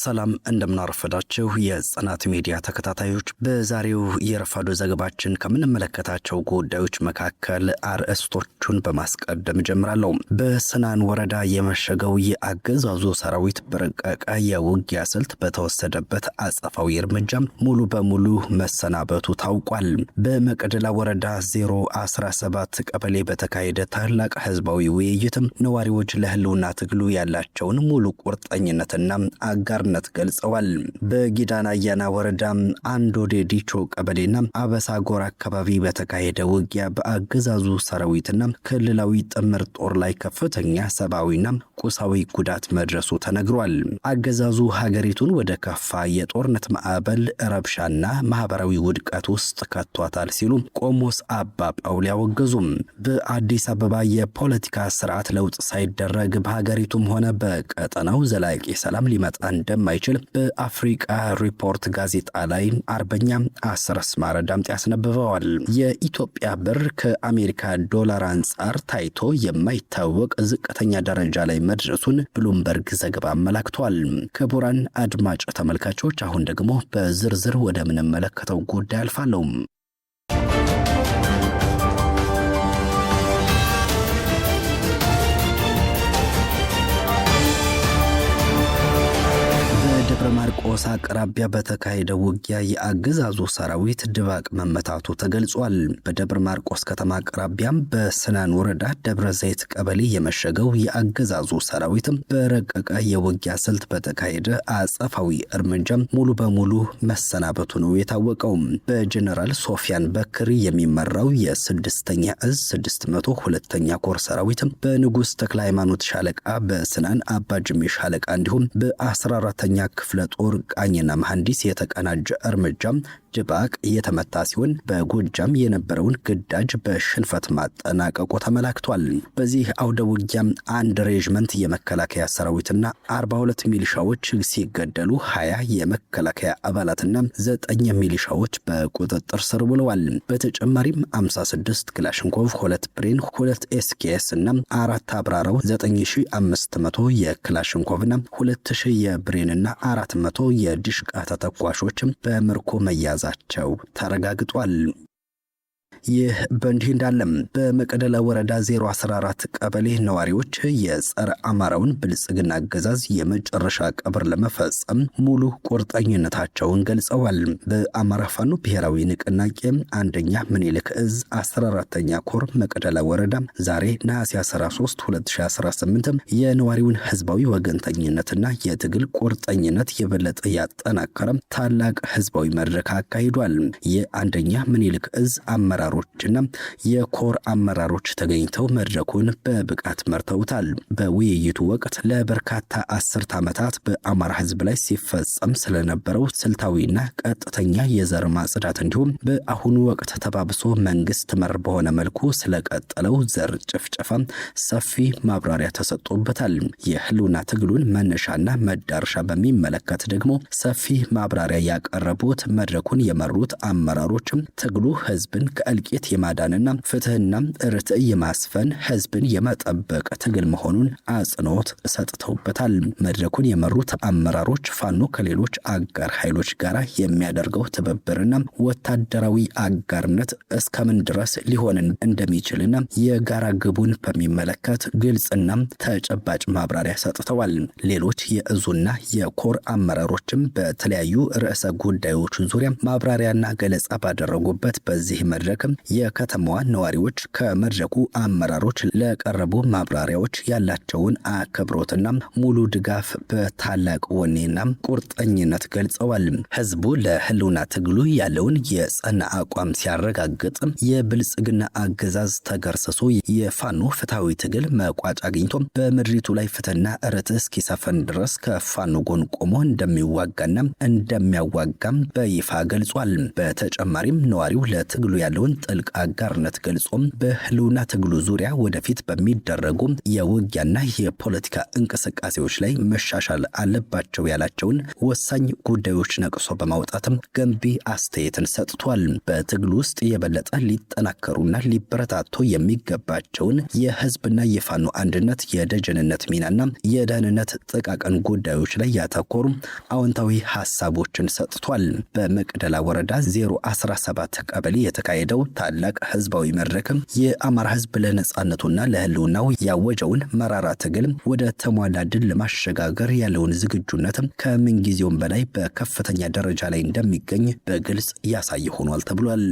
ሰላም እንደምናረፈዳችሁ የጽናት ሚዲያ ተከታታዮች፣ በዛሬው የረፋዶ ዘገባችን ከምንመለከታቸው ጉዳዮች መካከል አርዕስቶቹን በማስቀደም ጀምራለሁ። በስናን ወረዳ የመሸገው የአገዛዙ ሰራዊት በረቀቀ የውጊያ ስልት በተወሰደበት አጸፋዊ እርምጃ ሙሉ በሙሉ መሰናበቱ ታውቋል። በመቅደላ ወረዳ 017 ቀበሌ በተካሄደ ታላቅ ህዝባዊ ውይይትም ነዋሪዎች ለህልውና ትግሉ ያላቸውን ሙሉ ቁርጠኝነትና አጋርነት ገልጸዋል። በጊዳና አያና ወረዳ አንዶዴ ዲቾ ቀበሌና አበሳጎር አካባቢ በተካሄደ ውጊያ በአገዛዙ ሰራዊትና ክልላዊ ጥምር ጦር ላይ ከፍተኛ ሰብአዊና ቁሳዊ ጉዳት መድረሱ ተነግሯል። አገዛዙ ሀገሪቱን ወደ ከፋ የጦርነት ማዕበል፣ ረብሻና ማህበራዊ ውድቀት ውስጥ ከቷታል ሲሉ ቆሞስ አባ ጳውሊ ያወገዙም። በአዲስ አበባ የፖለቲካ ስርዓት ለውጥ ሳይደረግ በሀገሪቱም ሆነ በቀጠናው ዘላቂ ሰላም ሊመጣ እንደማይችል በአፍሪካ ሪፖርት ጋዜጣ ላይ አርበኛ አስረስ ማረዳምጥ ያስነብበዋል። የኢትዮጵያ ብር ከአሜሪካ ዶላር አንጻር ታይቶ የማይታወቅ ዝቅተኛ ደረጃ ላይ መድረሱን ብሉምበርግ ዘገባ አመላክቷል። ክቡራን አድማጭ ተመልካቾች፣ አሁን ደግሞ በዝርዝር ወደ ምንመለከተው ጉዳይ አልፋለሁ። ደብረ ማርቆስ አቅራቢያ በተካሄደ ውጊያ የአገዛዙ ሰራዊት ድባቅ መመታቱ ተገልጿል። በደብረ ማርቆስ ከተማ አቅራቢያም በስናን ወረዳ ደብረ ዘይት ቀበሌ የመሸገው የአገዛዙ ሰራዊት በረቀቀ የውጊያ ስልት በተካሄደ አጸፋዊ እርምጃ ሙሉ በሙሉ መሰናበቱ ነው የታወቀው። በጀነራል ሶፊያን በክሪ የሚመራው የ6ኛ እዝ 602ኛ ኮር ሰራዊት በንጉስ ተክለ ሃይማኖት ሻለቃ፣ በስናን አባጅሜ ሻለቃ እንዲሁም በ14ኛ ክፍለ ጦር ቃኝና መሐንዲስ የተቀናጀ እርምጃ ድባቅ የተመታ ሲሆን በጎጃም የነበረውን ግዳጅ በሽንፈት ማጠናቀቁ ተመላክቷል። በዚህ አውደ ውጊያ አንድ ሬጅመንት የመከላከያ ሰራዊትና 42 ሚሊሻዎች ሲገደሉ 20 የመከላከያ አባላትና 9 ሚሊሻዎች በቁጥጥር ስር ውለዋል። በተጨማሪም 56 ክላሽንኮቭ፣ 2 ብሬን፣ 2 ኤስኬኤስ እና 4 አብራራው 9500 የክላሽንኮቭና 2000 የብሬንና 400 የዲሽቃ ተተኳሾች በምርኮ መያዛቸው ተረጋግጧል። ይህ በእንዲህ እንዳለም በመቅደላ ወረዳ 014 ቀበሌ ነዋሪዎች የጸረ አማራውን ብልጽግና አገዛዝ የመጨረሻ ቀብር ለመፈጸም ሙሉ ቁርጠኝነታቸውን ገልጸዋል። በአማራ ፋኖ ብሔራዊ ንቅናቄ አንደኛ ምኒልክ እዝ 14ኛ ኮር መቅደላ ወረዳ ዛሬ ነሐሴ 13 2018 የነዋሪውን ህዝባዊ ወገንተኝነትና የትግል ቁርጠኝነት የበለጠ ያጠናከረ ታላቅ ህዝባዊ መድረክ አካሂዷል። የአንደኛ ምኒልክ እዝ አመራሮችና የኮር አመራሮች ተገኝተው መድረኩን በብቃት መርተውታል። በውይይቱ ወቅት ለበርካታ አስርት ዓመታት በአማራ ህዝብ ላይ ሲፈጸም ስለነበረው ስልታዊና ቀጥተኛ የዘር ማጽዳት እንዲሁም በአሁኑ ወቅት ተባብሶ መንግስት መር በሆነ መልኩ ስለቀጠለው ዘር ጭፍጨፋ ሰፊ ማብራሪያ ተሰጥቶበታል። የህልውና ትግሉን መነሻና መዳረሻ በሚመለከት ደግሞ ሰፊ ማብራሪያ ያቀረቡት መድረኩን የመሩት አመራሮችም ትግሉ ህዝብን ከእልቂት የማዳንና ፍትህና ርትዕ የማስፈን ህዝብን የመጠበቅ ትግል መሆኑን አጽንኦት ሰጥተውበታል። መድረኩን የመሩት አመራሮች ፋኖ ከሌሎች አጋር ኃይሎች ጋር የሚያደርገው ትብብርና ወታደራዊ አጋርነት እስከምን ድረስ ሊሆን እንደሚችልና የጋራ ግቡን በሚመለከት ግልጽና ተጨባጭ ማብራሪያ ሰጥተዋል። ሌሎች የእዙና የኮር አመራሮችም በተለያዩ ርዕሰ ጉዳዮች ዙሪያ ማብራሪያና ገለጻ ባደረጉበት በዚህ መድረክ የከተማዋ ነዋሪዎች ከመድረኩ አመራሮች ለቀረቡ ማብራሪያዎች ያላቸውን አክብሮትና ሙሉ ድጋፍ በታላቅ ወኔና ቁርጠኝነት ገልጸዋል። ህዝቡ ለህልውና ትግሉ ያለውን የጸና አቋም ሲያረጋግጥ የብልጽግና አገዛዝ ተገርሰሶ የፋኖ ፍትሃዊ ትግል መቋጫ አግኝቶ በምድሪቱ ላይ ፍትህና ርትዕ እስኪሰፍን ድረስ ከፋኖ ጎን ቆሞ እንደሚዋጋና እንደሚያዋጋም በይፋ ገልጿል። በተጨማሪም ነዋሪው ለትግሉ ያለውን ጥልቅ አጋርነት ገልጾም በህልውና ትግሉ ዙሪያ ወደፊት በሚደረጉ የውጊያና የፖለቲካ እንቅስቃሴዎች ላይ መሻሻል አለባቸው ያላቸውን ወሳኝ ጉዳዮች ነቅሶ በማውጣትም ገንቢ አስተያየትን ሰጥቷል። በትግሉ ውስጥ የበለጠ ሊጠናከሩና ሊበረታቱ የሚገባቸውን የህዝብና የፋኖ አንድነት፣ የደጀንነት ሚናና የደህንነት ጥቃቅን ጉዳዮች ላይ ያተኮሩ አዎንታዊ ሐሳቦችን ሰጥቷል። በመቅደላ ወረዳ 017 ቀበሌ የተካሄደው ታላቅ ህዝባዊ መድረክ የአማራ ህዝብ ለነጻነቱና ለህልውናው ያወጀውን መራራ ትግል ወደ ተሟላ ድል ለማሸጋገር ያለውን ዝግጁነት ከምንጊዜውም በላይ በከፍተኛ ደረጃ ላይ እንደሚገኝ በግልጽ ያሳየ ሆኗል ተብሏል።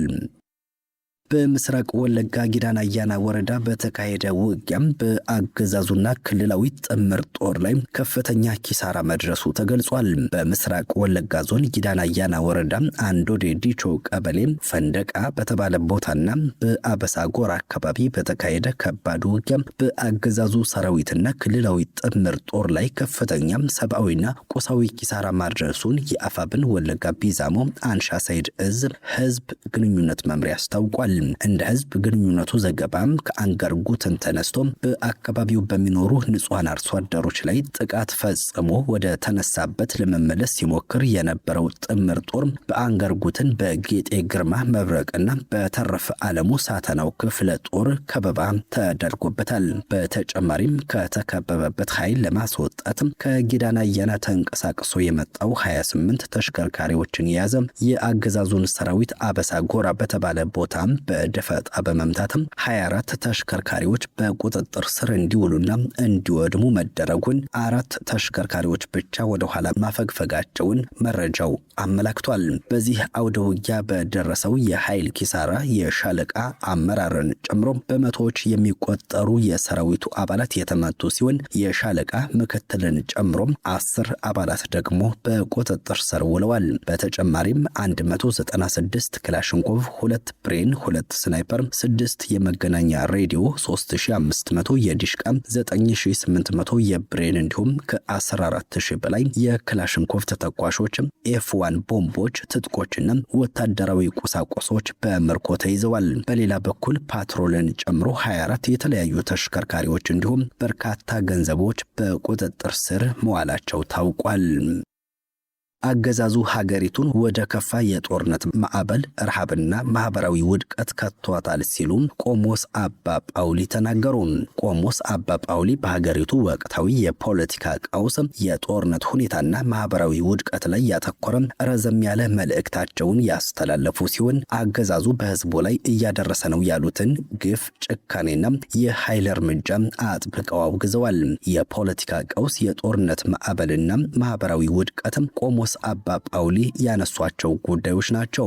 በምስራቅ ወለጋ ጊዳና አያና ወረዳ በተካሄደ ውጊያም በአገዛዙና ክልላዊ ጥምር ጦር ላይ ከፍተኛ ኪሳራ መድረሱ ተገልጿል። በምስራቅ ወለጋ ዞን ጊዳና አያና ወረዳ አንዶዴ ዲቾ ቀበሌ ፈንደቃ በተባለ ቦታና በአበሳ ጎራ አካባቢ በተካሄደ ከባድ ውጊያ በአገዛዙ ሰራዊትና ክልላዊ ጥምር ጦር ላይ ከፍተኛ ሰብአዊና ቁሳዊ ኪሳራ ማድረሱን የአፋብን ወለጋ ቢዛሞ አንሻ ሳይድ እዝ ህዝብ ግንኙነት መምሪያ አስታውቋል። እንደ ህዝብ ግንኙነቱ ዘገባም ከአንገር ጉትን ተነስቶ በአካባቢው በሚኖሩ ንጹሃን አርሶ አደሮች ላይ ጥቃት ፈጽሞ ወደ ተነሳበት ለመመለስ ሲሞክር የነበረው ጥምር ጦር በአንገር ጉትን በጌጤ ግርማ መብረቅና በተረፈ ዓለሙ ሳተናው ክፍለ ጦር ከበባ ተደርጎበታል። በተጨማሪም ከተከበበበት ኃይል ለማስወጣት ከጊዳና አያና ተንቀሳቅሶ የመጣው 28 ተሽከርካሪዎችን የያዘ የአገዛዙን ሰራዊት አበሳ ጎራ በተባለ ቦታ በደፈጣ በመምታትም 24 ተሽከርካሪዎች በቁጥጥር ስር እንዲውሉና እንዲወድሙ መደረጉን፣ 4 ተሽከርካሪዎች ብቻ ወደ ኋላ ማፈግፈጋቸውን መረጃው አመላክቷል። በዚህ አውደ ውጊያ በደረሰው የኃይል ኪሳራ የሻለቃ አመራርን ጨምሮ በመቶዎች የሚቆጠሩ የሰራዊቱ አባላት የተመቱ ሲሆን የሻለቃ ምክትልን ጨምሮ 10 አባላት ደግሞ በቁጥጥር ስር ውለዋል። በተጨማሪም 196 ክላሽንኮቭ፣ 2 ብሬን፣ 2 ስናይፐር፣ 6 የመገናኛ ሬዲዮ፣ 3500 የዲሽቃ፣ 9800 የብሬን እንዲሁም ከ14000 በላይ የክላሽንኮቭ ተተኳሾች፣ ኤፍ1 ቦምቦች፣ ትጥቆችና ወታደራዊ ቁሳቁሶች በምርኮ ተይዘዋል። በሌላ በኩል ፓትሮልን ጨምሮ 24 የተለያዩ ተሽከርካሪዎች እንዲሁም በርካታ ገንዘቦች በቁጥጥር ስር መዋላቸው ታውቋል። አገዛዙ ሀገሪቱን ወደ ከፋ የጦርነት ማዕበል፣ ረሃብና ማህበራዊ ውድቀት ከቷታል ሲሉ ቆሞስ አባ ጳውሊ ተናገሩ። ቆሞስ አባ ጳውሊ በሀገሪቱ ወቅታዊ የፖለቲካ ቀውስ፣ የጦርነት ሁኔታና ማህበራዊ ውድቀት ላይ ያተኮረ ረዘም ያለ መልእክታቸውን ያስተላለፉ ሲሆን አገዛዙ በህዝቡ ላይ እያደረሰ ነው ያሉትን ግፍ፣ ጭካኔና የኃይል እርምጃ አጥብቀው አውግዘዋል። የፖለቲካ ቀውስ፣ የጦርነት ማዕበልና ማህበራዊ ውድቀት ቆሞስ አባ ጳውሊ ያነሷቸው ጉዳዮች ናቸው።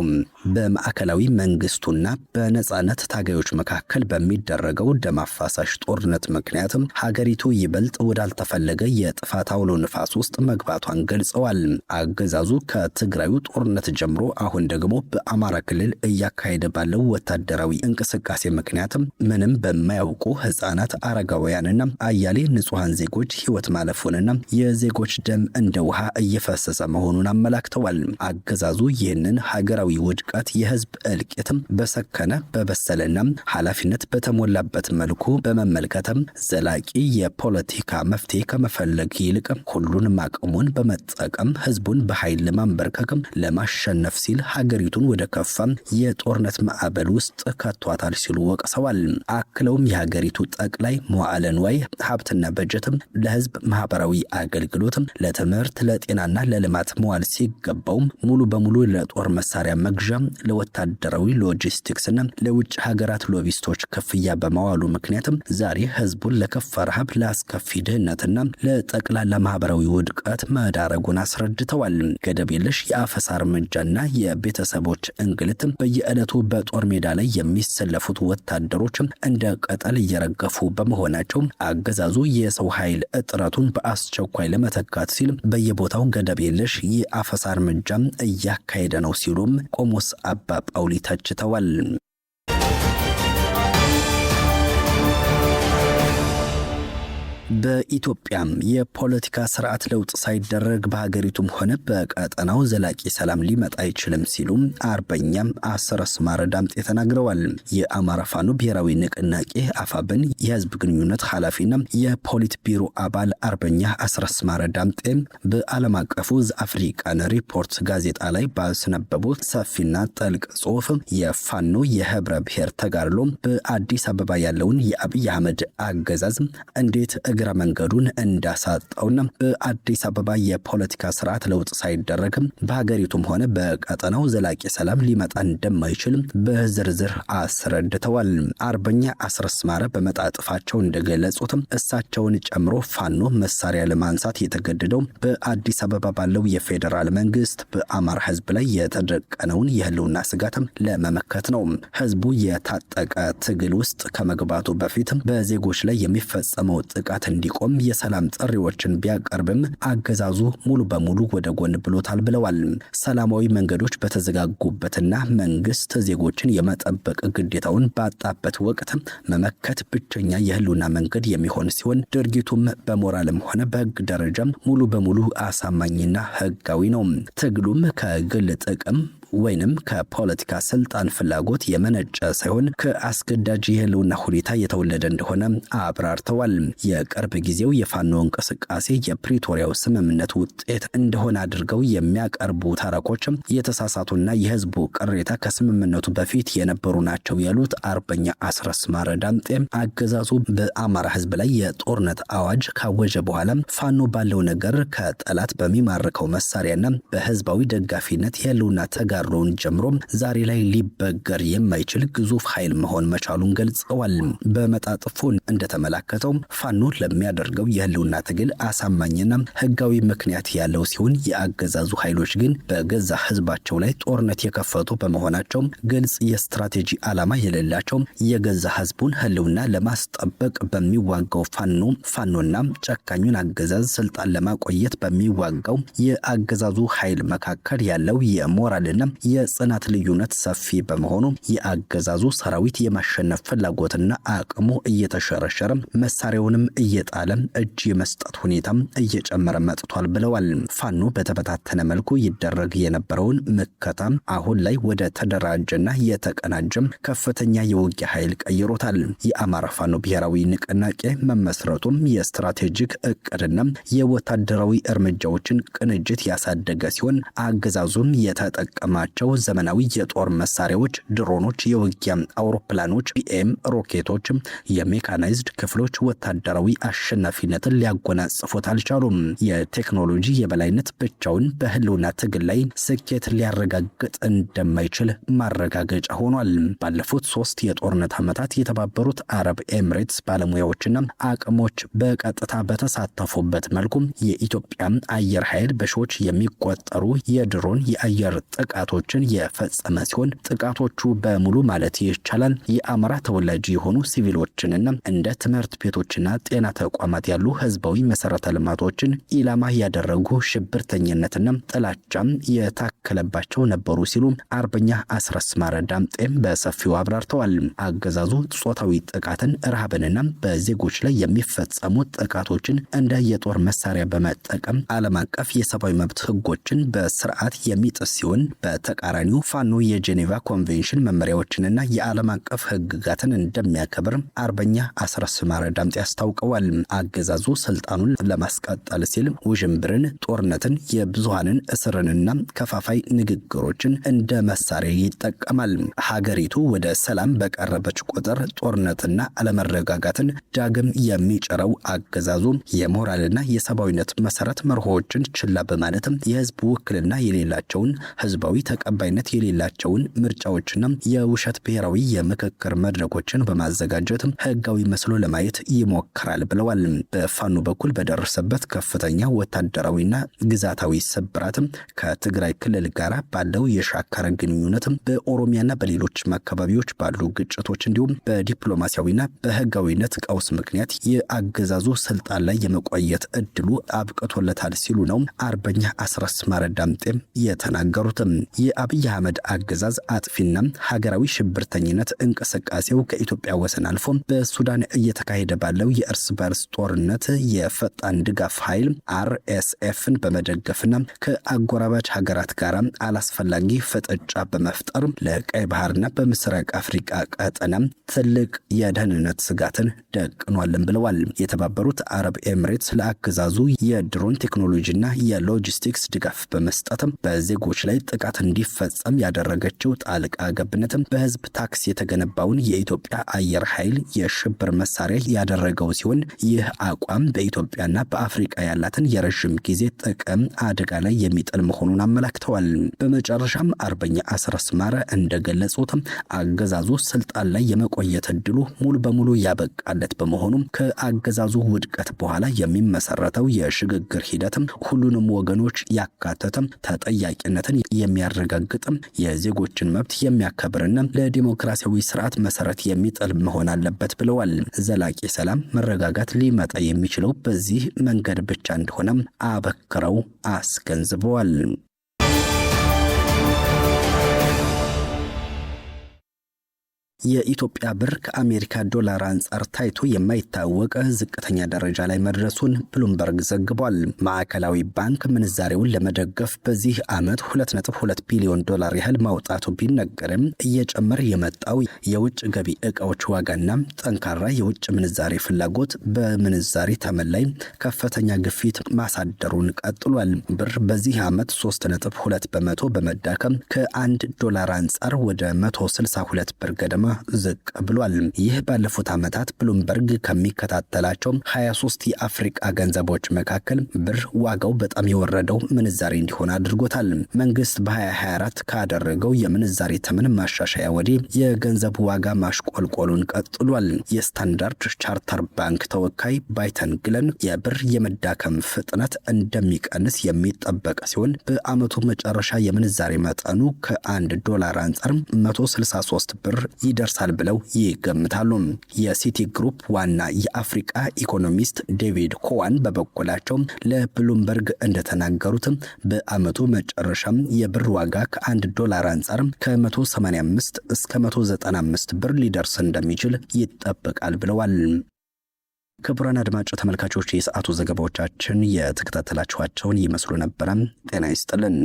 በማዕከላዊ መንግስቱና በነጻነት ታጋዮች መካከል በሚደረገው ደም አፋሳሽ ጦርነት ምክንያት ሀገሪቱ ይበልጥ ወዳልተፈለገ የጥፋት አውሎ ንፋስ ውስጥ መግባቷን ገልጸዋል። አገዛዙ ከትግራዩ ጦርነት ጀምሮ አሁን ደግሞ በአማራ ክልል እያካሄደ ባለው ወታደራዊ እንቅስቃሴ ምክንያት ምንም በማያውቁ ህፃናት፣ አረጋውያንና አያሌ ንጹሃን ዜጎች ህይወት ማለፉንና የዜጎች ደም እንደ ውሃ እየፈሰሰ መሆኑን አመላክተዋል። አገዛዙ ይህንን ሀገራዊ ውድቀት፣ የህዝብ እልቂትም በሰከነ በበሰለና ኃላፊነት በተሞላበት መልኩ በመመልከትም ዘላቂ የፖለቲካ መፍትሄ ከመፈለግ ይልቅ ሁሉንም አቅሙን በመጠቀም ህዝቡን በኃይል ለማንበርከክ ለማሸነፍ ሲል ሀገሪቱን ወደ ከፋ የጦርነት ማዕበል ውስጥ ከቷታል ሲሉ ወቅሰዋል። አክለውም የሀገሪቱ ጠቅላይ መዋዕለ ንዋይ ሀብትና በጀትም ለህዝብ ማህበራዊ አገልግሎት፣ ለትምህርት፣ ለጤናና ለልማት መዋል ሲገባው ሙሉ በሙሉ ለጦር መሳሪያ መግዣ፣ ለወታደራዊ ሎጂስቲክስና ለውጭ ሀገራት ሎቢስቶች ክፍያ በመዋሉ ምክንያትም ዛሬ ህዝቡን ለከፋ ረሃብ፣ ለአስከፊ ድህነትና ለጠቅላላ ማህበራዊ ውድቀት መዳረጉን አስረድተዋል። ገደብ የለሽ የአፈሳ እርምጃና የቤተሰቦች እንግልት፣ በየዕለቱ በጦር ሜዳ ላይ የሚሰለፉት ወታደሮች እንደ ቅጠል እየረገፉ በመሆናቸው አገዛዙ የሰው ኃይል እጥረቱን በአስቸኳይ ለመተካት ሲል በየቦታው ገደብ የለሽ የአፈሳ እርምጃ እያካሄደ ነው ሲሉም ቆሞስ አባ ጳውሊ ተችተዋል። በኢትዮጵያም የፖለቲካ ስርዓት ለውጥ ሳይደረግ በሀገሪቱም ሆነ በቀጠናው ዘላቂ ሰላም ሊመጣ አይችልም ሲሉ አርበኛም አስረስ ማረ ዳምጤ ተናግረዋል። የአማራ ፋኖ ብሔራዊ ንቅናቄ አፋብን የህዝብ ግንኙነት ኃላፊና የፖሊት ቢሮ አባል አርበኛ አስረስ ማረ ዳምጤ በዓለም አቀፉ ዘአፍሪካን ሪፖርት ጋዜጣ ላይ ባስነበቡት ሰፊና ጥልቅ ጽሑፍ የፋኖ የህብረ ብሔር ተጋድሎ በአዲስ አበባ ያለውን የአብይ አህመድ አገዛዝ እንዴት እግረ መንገዱን እንዳሳጣውና በአዲስ አበባ የፖለቲካ ስርዓት ለውጥ ሳይደረግም በሀገሪቱም ሆነ በቀጠናው ዘላቂ ሰላም ሊመጣ እንደማይችል በዝርዝር አስረድተዋል። አርበኛ አስረስ ማረ በመጣጥፋቸው እንደገለጹት እሳቸውን ጨምሮ ፋኖ መሳሪያ ለማንሳት የተገደደው በአዲስ አበባ ባለው የፌዴራል መንግስት በአማራ ህዝብ ላይ የተደቀነውን የህልውና ስጋት ለመመከት ነው። ህዝቡ የታጠቀ ትግል ውስጥ ከመግባቱ በፊት በዜጎች ላይ የሚፈጸመው ጥቃት እንዲቆም የሰላም ጥሪዎችን ቢያቀርብም አገዛዙ ሙሉ በሙሉ ወደ ጎን ብሎታል ብለዋል። ሰላማዊ መንገዶች በተዘጋጉበትና መንግስት ዜጎችን የመጠበቅ ግዴታውን ባጣበት ወቅት መመከት ብቸኛ የህልውና መንገድ የሚሆን ሲሆን ድርጊቱም በሞራልም ሆነ በህግ ደረጃ ሙሉ በሙሉ አሳማኝና ህጋዊ ነው። ትግሉም ከግል ጥቅም ወይንም ከፖለቲካ ስልጣን ፍላጎት የመነጨ ሳይሆን ከአስገዳጅ የህልውና ሁኔታ የተወለደ እንደሆነ አብራርተዋል። የቅርብ ጊዜው የፋኖ እንቅስቃሴ የፕሪቶሪያው ስምምነት ውጤት እንደሆነ አድርገው የሚያቀርቡ ተረኮች የተሳሳቱና የህዝቡ ቅሬታ ከስምምነቱ በፊት የነበሩ ናቸው ያሉት አርበኛ አስረስ ማረ ዳምጤ አገዛዙ በአማራ ህዝብ ላይ የጦርነት አዋጅ ካወጀ በኋላ ፋኖ ባለው ነገር ከጠላት በሚማርከው መሳሪያና በህዝባዊ ደጋፊነት የህልውና ተጋሮን ጀምሮ ዛሬ ላይ ሊበገር የማይችል ግዙፍ ኃይል መሆን መቻሉን ገልጸዋል። በመጣጥፉ እንደተመላከተው ፋኖ ለሚያደርገው የህልውና ትግል አሳማኝና ህጋዊ ምክንያት ያለው ሲሆን የአገዛዙ ኃይሎች ግን በገዛ ህዝባቸው ላይ ጦርነት የከፈቱ በመሆናቸው ግልጽ የስትራቴጂ ዓላማ የሌላቸው የገዛ ህዝቡን ህልውና ለማስጠበቅ በሚዋጋው ፋኖና ጨካኙን አገዛዝ ስልጣን ለማቆየት በሚዋጋው የአገዛዙ ኃይል መካከል ያለው የሞራልና የጽናት ልዩነት ሰፊ በመሆኑ የአገዛዙ ሰራዊት የማሸነፍ ፍላጎትና አቅሙ እየተሸረሸረ መሳሪያውንም እየጣለ እጅ የመስጠት ሁኔታ እየጨመረ መጥቷል ብለዋል። ፋኖ በተበታተነ መልኩ ይደረግ የነበረውን ምከታ አሁን ላይ ወደ ተደራጀና የተቀናጀ ከፍተኛ የውጊያ ኃይል ቀይሮታል። የአማራ ፋኖ ብሔራዊ ንቅናቄ መመስረቱም የስትራቴጂክ እቅድና የወታደራዊ እርምጃዎችን ቅንጅት ያሳደገ ሲሆን አገዛዙም የተጠቀማቸው ዘመናዊ የጦር መሳሪያዎች፣ ድሮኖች፣ የውጊያ አውሮፕላኖች፣ ቢኤም ሮኬቶች፣ የሜካናይዝድ ክፍሎች ወታደራዊ አሸናፊነትን ሊያጎናጽፉት አልቻሉም። የቴክኖሎጂ የበላይነት ብቻውን በህልውና ትግል ላይ ስኬት ሊያረጋግጥ እንደማይችል ማረጋገጫ ሆኗል። ባለፉት 3 የጦርነት ዓመታት የተባበሩት አረብ ኤምሬትስ ባለሙያዎችና አቅሞች በቀጥታ በተሳተፉበት መልኩ የኢትዮጵያ አየር ኃይል በሺዎች የሚቆጠሩ የድሮን የአየር ጥቃቶችን የፈጸመ ሲሆን ጥቃቶቹ በሙሉ ማለት ይቻላል የአማራ ተወላጅ የሆኑ ሲቪሎችንና እንደ ትምህርት ቤቶችና ጤና ተቋማት ያሉ ህዝባዊ መሰረተ ልማቶችን ኢላማ ያደረጉ ሽብርተኝነትና ጥላቻም የታከለባቸው ነበሩ ሲሉ አርበኛ አስረስ ማረ ዳምጤም በሰፊው አብራርተዋል። አገዛዙ ጾታዊ ጥቃትን፣ ረሃብንና በዜጎች ላይ የሚፈጸሙ ጥቃቶችን እንደ የጦር መሳሪያ በመጠቀም ዓለም አቀፍ የሰብአዊ መብት ህጎችን በስርዓት የሚጥስ ሲሆን በተቃራኒው ፋኖ የጄኔቫ ኮንቬንሽን መመሪያዎችንና የዓለም አቀፍ ህግጋትን እንደሚያከብር አርበኛ አስረስ ማረ ዳምጤ ያስታውቀዋል። አገዛዙ ስልጣኑን ለማስቀጠል ሲል ውዥንብርን፣ ጦርነትን፣ የብዙሃንን እስርንና ከፋፋይ ንግግሮችን እንደ መሳሪያ ይጠቀማል። ሀገሪቱ ወደ ሰላም በቀረበች ቁጥር ጦርነትና አለመረጋጋትን ዳግም የሚጭረው አገዛዙ የሞራልና የሰብአዊነት መሰረት መርሆችን ችላ በማለትም የህዝብ ውክልና የሌላቸውን ህዝባዊ ተቀባይነት የሌላቸውን ምርጫዎችና የውሸት ብሔራዊ የምክክር መድረኮችን በማዘጋጀት ህጋዊ መስሎ ለማየት ይሞክራል ብለዋል። በፋኖ በኩል በደረሰበት ከፍተኛ ወታደራዊና ግዛታዊ ስብራት ከትግራይ ክልል ጋር ባለው የሻከረ ግንኙነት በኦሮሚያና በሌሎች አካባቢዎች ባሉ ግጭቶች እንዲሁም በዲፕሎማሲያዊና በህጋዊነት ቀውስ ምክንያት የአገዛዙ ስልጣን ላይ የመቆየት እድሉ አብቅቶለታል ሲሉ ነው አርበኛ አስረስ ማረ ዳምጤ የተናገሩት። የአብይ አህመድ አገዛዝ አጥፊና ሀገራዊ ሽብርተኝነት እንቅስቃሴው ከኢትዮጵያ ወሰን አልፎ በሱዳን እየተካሄደ ባለው የእርስ በርስ ጦርነት የፈጣን ድጋፍ ኃይል RSFን በመደገፍና ከአጎራባች ሀገራት ጋር አላስፈላጊ ፍጥጫ በመፍጠር ለቀይ ባህርና በምስራቅ አፍሪካ ቀጠና ትልቅ የደህንነት ስጋትን ደቅኗልን ብለዋል። የተባበሩት አረብ ኤምሬትስ ለአገዛዙ የድሮን ቴክኖሎጂና የሎጂስቲክስ ድጋፍ በመስጠት በዜጎች ላይ ጥቃት እንዲፈጸም ያደረገችው ጣልቃ ገብነት በህዝብ ታክስ የተገነባውን የኢትዮጵያ አየር ኃይል የሽብር መሳሪያ ያደረገው ሲሆን ይህ አቋም በኢትዮጵያና በአፍሪካ ያላትን የረጅም ጊዜ ጥቅም አደጋ ላይ የሚጥል መሆኑን አመላክተዋል። በመጨረሻም አርበኛ አስረስ ማረ እንደገለጹት አገዛዙ ስልጣን ላይ የመቆየት እድሉ ሙሉ በሙሉ ያበቃለት በመሆኑ ከአገዛዙ ውድቀት በኋላ የሚመሰረተው የሽግግር ሂደት ሁሉንም ወገኖች ያካተተ ተጠያቂነትን የሚያረጋግጥ የዜጎችን መብት የሚያከብርና ለዲሞክራሲያዊ ስርዓት መሰረት የሚጥል መሆን አለበት ብለዋል። ዘላቂ ሰላም መረጋጋት ሊመጣ የሚችለው በዚህ መንገድ ብቻ እንደሆነ አበክረው አስገንዝበዋል። የኢትዮጵያ ብር ከአሜሪካ ዶላር አንጻር ታይቶ የማይታወቅ ዝቅተኛ ደረጃ ላይ መድረሱን ብሉምበርግ ዘግቧል። ማዕከላዊ ባንክ ምንዛሬውን ለመደገፍ በዚህ ዓመት 2.2 ቢሊዮን ዶላር ያህል ማውጣቱ ቢነገርም እየጨመረ የመጣው የውጭ ገቢ ዕቃዎች ዋጋና ጠንካራ የውጭ ምንዛሬ ፍላጎት በምንዛሬ ተመን ላይ ከፍተኛ ግፊት ማሳደሩን ቀጥሏል። ብር በዚህ ዓመት 3.2 በመቶ በመዳከም ከ1 ዶላር አንጻር ወደ 162 ብር ገደማ ዝቅ ብሏል። ይህ ባለፉት ዓመታት ብሉምበርግ ከሚከታተላቸው 23 የአፍሪካ ገንዘቦች መካከል ብር ዋጋው በጣም የወረደው ምንዛሬ እንዲሆን አድርጎታል። መንግስት በ2024 ካደረገው የምንዛሬ ተመን ማሻሻያ ወዲህ የገንዘብ ዋጋ ማሽቆልቆሉን ቀጥሏል። የስታንዳርድ ቻርተር ባንክ ተወካይ ባይተን ግለን የብር የመዳከም ፍጥነት እንደሚቀንስ የሚጠበቅ ሲሆን በዓመቱ መጨረሻ የምንዛሬ መጠኑ ከ1 ዶላር አንጻር 163 ብር ይደርሳል ብለው ይገምታሉ። የሲቲ ግሩፕ ዋና የአፍሪካ ኢኮኖሚስት ዴቪድ ኮዋን በበኩላቸው ለብሉምበርግ እንደተናገሩት በዓመቱ መጨረሻም የብር ዋጋ ከ1 ዶላር አንጻር ከ185 እስከ 195 ብር ሊደርስ እንደሚችል ይጠበቃል ብለዋል። ክቡራን አድማጭ ተመልካቾች የሰዓቱ ዘገባዎቻችን የተከታተላችኋቸውን ይመስሉ ነበር። ጤና ይስጥልን።